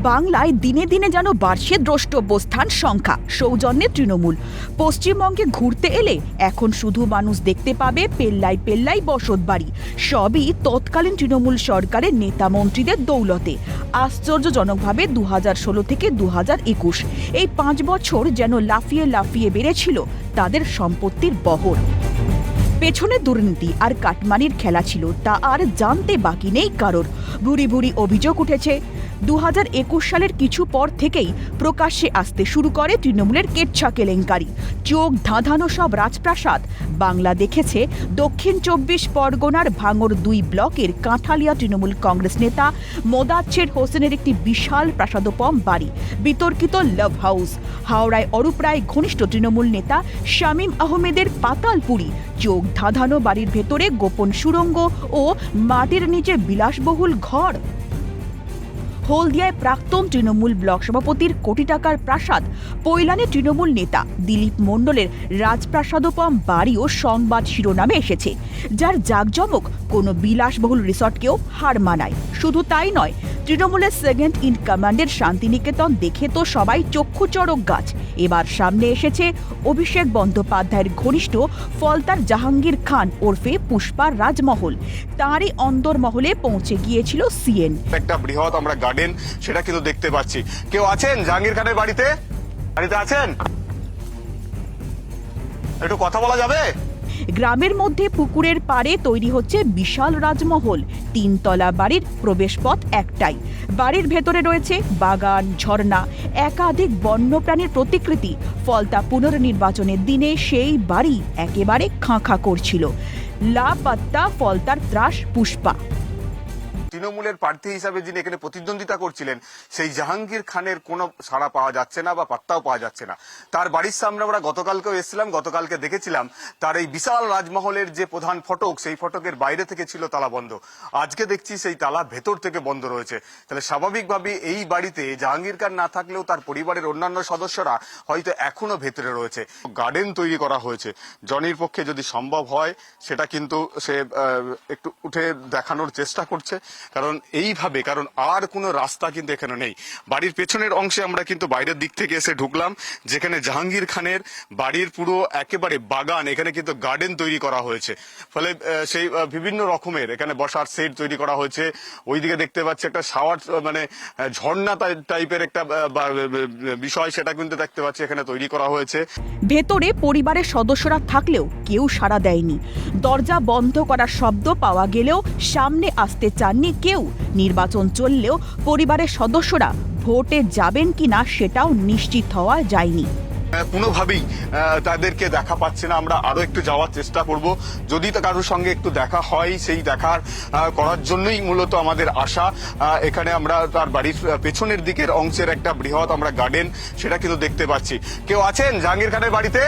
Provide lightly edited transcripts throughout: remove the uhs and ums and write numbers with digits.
বাংলায় দিনে দিনে যেন বাড়ছে দ্রষ্টব্যস্থান সংখ্যা। সৌজন্যে তৃণমূল পশ্চিমবঙ্গে ঘুরতে এলে এখন শুধু মানুষ দেখতে পাবে পেল্লাই পেল্লাই বসত বাড়ি। সবই তৎকালীন তৃণমূল সরকারের নেতা মন্ত্রীদের দৌলতে। আশ্চর্যজনকভাবে 2016 থেকে 2021 এই 5 বছর যেন লাফিয়ে লাফিয়ে বেড়েছিল তাদের সম্পত্তির বহর। পেছনে দুর্নীতি আর কাটমানির খেলা ছিল তা আর জানতে বাকি নেই কারোর। ভুরি ভুরি অভিযোগ উঠেছে। 2021 সালের কিছু পর থেকেই প্রকাশ্যে আসতে শুরু করে তৃণমূলের কেচ্ছা কেলেঙ্কারি। চোখ ধাঁধানো সব রাজপ্রাসাদ বাংলা দেখেছে দক্ষিণ 24 পরগনার ভাঙড় 2 ব্লকের কাঁঠালিয়া তৃণমূল কংগ্রেস নেতা মোদাচ্ছের হোসেনের একটি বিশাল প্রাসাদোপম বাড়ি, বিতর্কিত লাভ হাউস। হাওড়ায় অরূপ রায় ঘনিষ্ঠ তৃণমূল নেতা শামীম আহমেদের পাতালপুরি, চোখ ধাঁধানো বাড়ির ভেতরে গোপন সুড়ঙ্গ ও মাটির নিচে বিলাসবহুল ঘর। হলদিয়ায় প্রাক্তন তৃণমূল ব্লক সভাপতির কোটি টাকার প্রাসাদ, পৈলানে তৃণমূল নেতা দিলীপ মণ্ডলের রাজপ্রাসাদোপম বাড়িও সংবাদ শিরোনামে এসেছে, যার জাঁকজমক কোনো বিলাসবহুল রিসর্টকেও হার মানায়। শুধু তাই নয়, তৃণমূলের সেকেন্ড ইন কমান্ডের শান্তিনিকেতন দেখে তো সবাই চক্ষু চড়ক গাছ। এবার সামনে এসেছে অভিষেক বন্দ্যোপাধ্যায়ের ঘনিষ্ঠ ফলতার জাহাঙ্গীর খান ওরফে পুষ্পার রাজমহল। তাঁরই অন্দরমহলে পৌঁছে গিয়েছিল সিএন। একটা বৃহৎ আমরা গার্ডেন সেটা কিন্তু দেখতে পাচ্ছি। কেউ আছেন জাহাঙ্গীর খানের বাড়িতে? বাড়িতে আছেন? একটু কথা বলা যাবে? গ্রামের মধ্যে পুকুরের পাড়ে তৈরি হচ্ছে বিশাল রাজমহল। 3 তলা বাড়ির প্রবেশপথ একটাই। বাড়ির ভেতরে রয়েছে বাগান, ঝর্ণা, একাধিক বন্যপ্রাণীর প্রতিকৃতি। ফলতা পুনর্নির্বাচনের দিনে সেই বাড়ি একেবারে খাঁ খাঁ করছিল। লাপাত্তা ফলতার ত্রাস পুষ্পা। তৃণমূলের প্রার্থী হিসাবে যিনি এখানে প্রতিদ্বন্দ্বিতা করছিলেন সেই জাহাঙ্গীর খানের কোনো সাড়া পাওয়া যাচ্ছে না বা পাত্তাও পাওয়া যাচ্ছে না। তার বাড়ির সামনে আমরা গতকালকেও এসেছিলাম, গতকালকে দেখেছিলাম তার এই বিশাল রাজমহলের যে প্রধান ফটক, সেই ফটকের বাইরে থেকে ছিল তালা বন্ধ। আজকে দেখছি সেই তালা ভেতর থেকে বন্ধ রয়েছে। তাহলে স্বাভাবিকভাবে এই বাড়িতে জাহাঙ্গীর খান না থাকলেও তার পরিবারের অন্যান্য সদস্যরা হয়তো এখনো ভেতরে রয়েছে। গার্ডেন তৈরি করা হয়েছে। জনির পক্ষে যদি সম্ভব হয় সেটা কিন্তু সে একটু উঠে দেখানোর চেষ্টা করছে, কারণ এইভাবে কারণ আর কোনো রাস্তা কিন্তু এখানে নেই। বাড়ির পেছনের অংশে আমরা কিন্তু বাইরের দিক থেকে এসে ঢুকলাম, যেখানে জাহাঙ্গীর খানের বাড়ির পুরো একেবারে বাগান, এখানে কিন্তু গার্ডেন তৈরি করা হয়েছে। ফলে সেই বিভিন্ন রকমের এখানে বসার সেট তৈরি করা হয়েছে। ওইদিকে দেখতে পাচ্ছি একটা শাওয়ার মানে ঝর্ণা টাইপের একটা বিষয়, সেটা কিন্তু দেখতে পাচ্ছি এখানে তৈরি করা হয়েছে। ভেতরে পরিবারের সদস্যরা থাকলেও কেউ সাড়া দেয়নি। দরজা বন্ধ করার শব্দ পাওয়া গেলেও সামনে আসতে চাননি কেউ। নির্বাচন চললেও পরিবারের সদস্যরা ভোটে যাবেন কিনা সেটাও নিশ্চিত হওয়া যায়নি। কোনোভাবেই তাদেরকে দেখা পাচ্ছে না। আমরা আরো একটু যাওয়ার চেষ্টা করব, যদি তা কারোর সঙ্গে একটু দেখা হয় সেই দেখার করার জন্যই মূলত আমাদের আশা। এখানে আমরা তার বাড়ির পেছনের দিকের অংশের একটা বৃহৎ আমরা গার্ডেন সেটা কিন্তু দেখতে পাচ্ছি। কেউ আছেন জাহাঙ্গীর খানের বাড়িতে?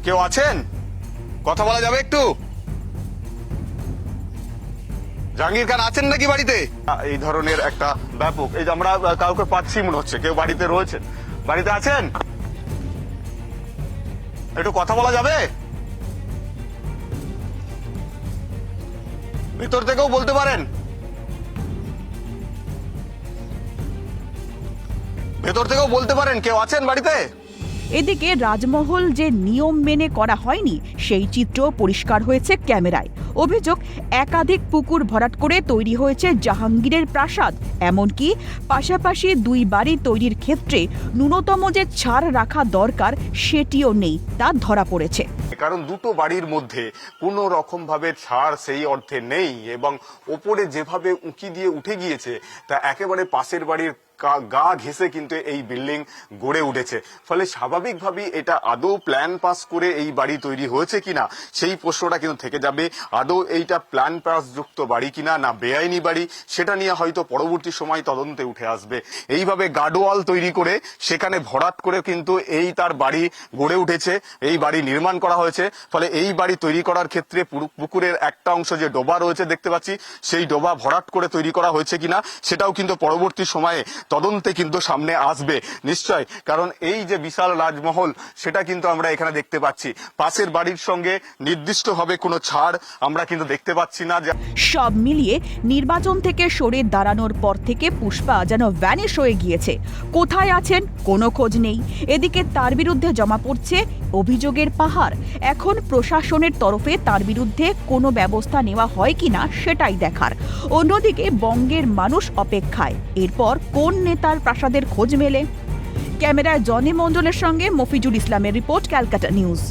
কেউ আছেন? কথা বলা যাবে একটু? জাহাঙ্গীর খান আছেন নাকি বাড়িতে? এই ধরনের একটা ব্যাপক, এই যে আমরা কাউকে পাচ্ছি মনে হচ্ছে। কেউ বাড়িতে রয়েছেন? বাড়িতে আছেন? একটু কথা বলা যাবে? ভিতর থেকেও বলতে পারেন, ভেতর থেকেও বলতে পারেন। কেউ আছেন বাড়িতে? এদিকে রাজমহল যে নিয়ম মেনে করা হয়নি সেই চিত্র পরিষ্কার হয়েছে ক্যামেরায়। অভিযোগ, একাধিক পুকুর ভরাট করে তৈরি হয়েছে জাহাঙ্গীরের প্রাসাদ। এমনকি পাশাপাশি 2 বাড়ি তৈরির ক্ষেত্রে ন্যূনতম যে ছাড় রাখা দরকার সেটিও নেই, তা ধরা পড়েছে। কারণ দুটো বাড়ির মধ্যে কোনো রকম ভাবে ছাড় সেই অর্থে নেই, এবং ওপরে যেভাবে উঁকি দিয়ে উঠে গিয়েছে তা একেবারে পাশের বাড়ির গা ঘেঁষে কিন্তু এই বিল্ডিং গড়ে উঠেছে। ফলে স্বাভাবিকভাবেই এটা আদৌ প্ল্যান পাস করে এই বাড়ি তৈরি হয়েছে কিনা সেই প্রশ্নটা কিন্তু থেকে যাবে। আদৌ এইটা প্ল্যান পাস যুক্ত বাড়ি কিনা না বেআইনি বাড়ি, সেটা নিয়ে হয়তো পরবর্তী সময় তদন্তে উঠে আসবে। এইভাবে গার্ডওয়াল তৈরি করে সেখানে ভরাট করে কিন্তু এই তার বাড়ি গড়ে উঠেছে, এই বাড়ি নির্মাণ করা হয়েছে। ফলে এই বাড়ি তৈরি করার ক্ষেত্রে পুকুরের একটা অংশ যে ডোবা রয়েছে দেখতে পাচ্ছি, সেই ডোবা ভরাট করে তৈরি করা হয়েছে কিনা সেটাও কিন্তু পরবর্তী সময়ে তদন্তে কিন্তু সামনে আসবে নিশ্চয়, কারণ এই যে বিশাল রাজমহল সেটা কিন্তু আমরা এখানে দেখতে পাচ্ছি। পাশের বাড়ির সঙ্গে নির্দিষ্টভাবে কোনো ছাড় আমরা কিন্তু দেখতে পাচ্ছি না। সব মিলিয়ে নির্বাচন থেকে সরে দাঁড়ানোর পর থেকে পুষ্পা যেন ভ্যানিশ হয়ে গিয়েছে। কোথায় আছেন কোনো খোঁজ নেই। এদিকে তার বিরুদ্ধে জমা পড়ছে অভিযোগের পাহাড়। এখন প্রশাসনের তরফে তার বিরুদ্ধে কোনো ব্যবস্থা নেওয়া হয় কিনা সেটাই দেখার। অন্যদিকে বঙ্গের মানুষ অপেক্ষায় এরপর কোন নেতার প্রাসাদের খোঁজ মেলে। ক্যামেরায় জনি মণ্ডলের সঙ্গে মফিজুল ইসলামের রিপোর্ট, ক্যালকাটা নিউজ।